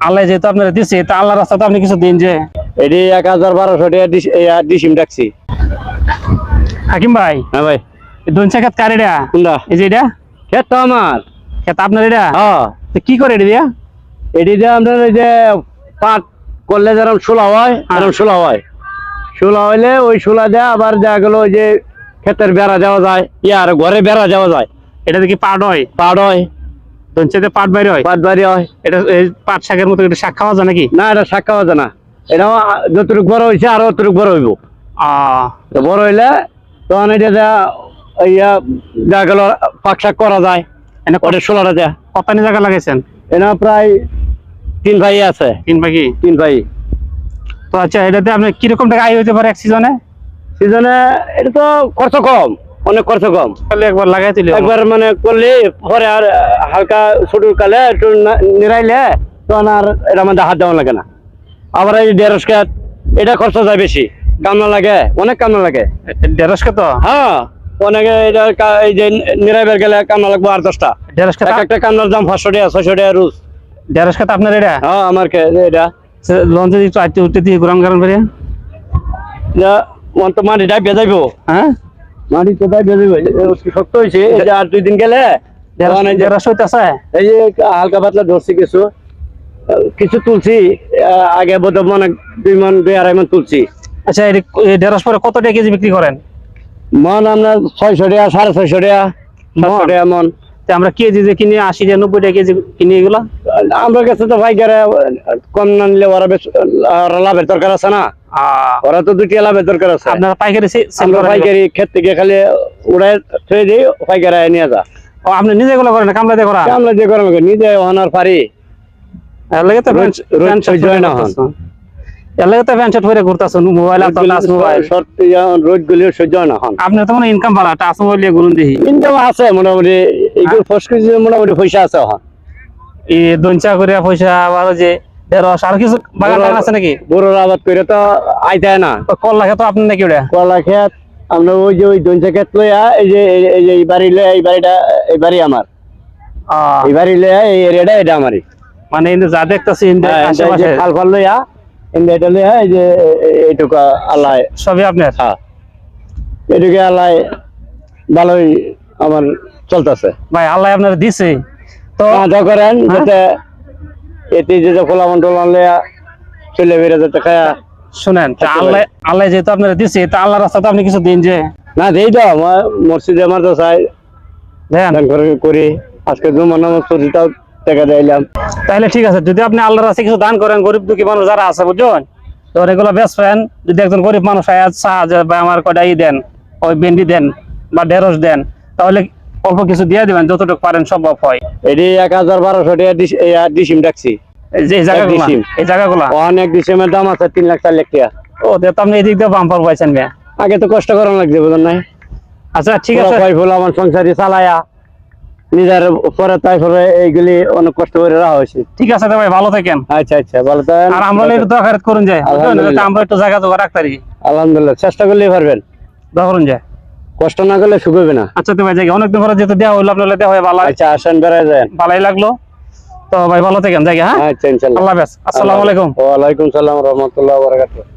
আল্লাহ যেহেতু আপনারা দিচ্ছে, তা আল্লাহর রাস্তা তো আপনি কিছু দিন যে। এটি ১,১২০০ টাকা ডিসিম রাখছি। হাকিম ভাই, হ্যাঁ ভাই। দোনচা ক্ষেত কার এটা? কোনটা? এই যে এটা ক্ষেত তো আমার। ক্ষেত আপনার এটা? হ্যাঁ। তো কি করে এটা দিয়া? এটি যে আপনার ওই যে পাট করলে যেরকম শোলা হয়, এরকম শোলা হয়। শোলা হইলে ওই শোলা দেওয়া আবার দেখা গেল ওই যে ক্ষেতের বেড়া দেওয়া যায়, আর ঘরে বেড়া দেওয়া যায়। এটা কি পাট হয়? পাট হয়। দোনচাতে পাট বাইরে হয়? পাট বাড়ি হয়। এটা এই পাট শাকের মতো এটা শাক খাওয়া যায় নাকি? না, এটা শাক খাওয়া যায় না। এটা যতটুকু বড় হয়েছে আরো অতটুকু বড় হইব। তো বড় হইলে তখন এটা দেখা গেল পাক শাক করা যায়। এনে কটে শোলাটা দেয়া। কতখানি জায়গা লাগাইছেন? এনা প্রায় ৩ ভাই আছে। 3 ভাই? ৩ ভাই। তো আচ্ছা, এটাতে আপনি কিরকম টাকা আয় হইতে পারে এক সিজনে? সিজনে এটা তো খরচ কম, অনেক খরচ কম। তাহলে একবার লাগাই দিলে একবার মানে করলে পরে আর হালকা ছোট কালে একটু নিরাইলে তখন আর এটা আমাদের হাত দেওয়া লাগে না। আবার এই ১৫০ খেত, এটা খরচ যায় বেশি, কামনা লাগে, অনেক কামনা লাগে। ১৫০ কত? হ্যাঁ, অনেকে এটা এই যে নিরাইবার গেলে কামনা লাগবে ৮-১০টা। ১৫০ টাকা একটা কামনার দাম ৫০০ টাকা ৬০০ টাকা রোজ। ১৫০ টাকা আপনার এটা? হ্যাঁ, আমার এটা লোন যদি একটু আইতে উঠতে দিয়ে গরম গরম করে তো মাটিটাই বেজাইব। হ্যাঁ, মাটি তো তাই বেজাইব, শক্ত হয়েছে। এই যে আর ২ দিন গেলে ১৫০ হইতেছে। এই যে হালকা পাতলা ধরছি, কিছু কিছু তুলছি। আগে বোধ মানে ২ মন ২-২.৫ মন তুলছি। আচ্ছা, এই ১৫০ পরে কত টাকা কেজি বিক্রি করেন? মন আপনার ৬০০ টাকা, ৬৫০ টাকা, ৭০০ টাকা মন। আমরা কেজি যে কিনে ৮০ টাকা ৯০ টাকা কেজি কিনে এগুলো আমার কাছে তো ভাইকারে কম না নিলে ওরা লাভের দরকার আছে না। ওরা তো ২টি লাভের দরকার আছে। আপনারা পাইকারি পাইকারি ক্ষেত থেকে খালি উড়াই থয়ে দিই, পাইকারি নিয়ে যা। ও, আপনি নিজে এগুলো করেন? কামলা দিয়ে করা? আমরা যে করেন নিজে অনার পারি। এর লাগে তো প্যান্ট শার্ট পরে ঘুরতেছেন, মোবাইল রোদ গুলি সহ্য হয় না। আপনার তো মনে ইনকাম বাড়া, টাচ মোবাইল দিয়ে ঘুরুন দেখি। ইনকাম আছে মোটামুটি, মোটামুটি পয়সা আছে। এই দঞ্চা করে পয়সা, আবার যে ঢেঁড়স আর কিছু বাগান টাগান আছে নাকি? বড়োর আবাদ করে তো আইতে না। করলা খেত আপনার নাকি? ওটা করলা ক্ষেত আমরা ওই যে ওই দঞ্চা ক্ষেত লইয়া এই যে এই বাড়ি লইয়া, এই বাড়িটা এই বাড়ি আমার। এই বাড়ি লইয়া এই এরিয়াটা এটা আমারই। মানে যা দেখতেছি খাল ফাল লইয়া এটা লইয়া এই যে এইটুকু আল্লাহ সবই আপনার? হ্যাঁ, এটুকু আল্লাহ ভালোই আমার চলতেছে। ভাই আল্লাহ আপনার দিছে তো করেন যাতে এতে যে খোলা মন্ডল লইয়া চলে বেড়ে যাতে খায়া। শুনেন, আল্লাহ আল্লাহ যেহেতু আপনারা দিছে, তা আল্লাহর রাস্তা তো আপনি কিছু দিন যে। না দেই তো মসজিদে আমার তো চাই করি। আজকে জুমার নামাজ পড়ছি, তাও টাকা দিলাম। তাহলে ঠিক আছে, যদি আপনি আল্লাহর রাস্তায় কিছু দান করেন, গরিব দুঃখী মানুষ যারা আছে বুঝছেন, তো এগুলো বেচবেন। যদি একজন গরিব মানুষ সাহায্য বা আমার কয়টা দেন, ওই ভেন্ডি দেন বা ঢেঁড়স দেন, তাহলে অল্প কিছু দিয়ে দিবেন যতটুকু পারেন, সম্ভব হয়। এটি ১,১২০০ টাকা ডিসিম রাখছি। এই জায়গাগুলা অনেক ডিসিমের দাম আছে ৩ লাখ ৪ লাখ টাকা। ও, তো আপনি এদিক দিয়ে বাম্পার পাইছেন। আগে তো কষ্ট করানো লাগছে, বুঝলেন নাই? আচ্ছা ঠিক আছে, আমার সংসারী চালায়া নিজের পরে, তারপরে এইগুলি অনেক কষ্ট করে রাখা হয়েছে। ঠিক আছে ভাই, ভালো থাকেন। আচ্ছা আচ্ছা, ভালো থাকেন। আর আমরা একটু দোয়া করুন যায়, আমরা একটু জায়গা জোগাড় রাখতে পারি। আলহামদুলিল্লাহ, চেষ্টা করলেই পারবেন। দোয়া করুন যায়, কষ্ট না করলে সুখ হবে না। আচ্ছা তো ভাই, জায়গা অনেকদিন পরে যেহেতু দেওয়া হইলো, আপনার দেওয়া হয় ভালো। আচ্ছা, আসেন, বেড়ায় যান, ভালোই লাগলো। তো ভাই ভালো থাকেন জায়গা। হ্যাঁ, আচ্ছা, ইনশাআল্লাহ। আল্লাহ হাফেজ। আসসালামু আলাইকুম। ওয়া আলাইকুম সালাম ওয়া রাহমাতুল্লাহি ওয়া বারাকাতুহু।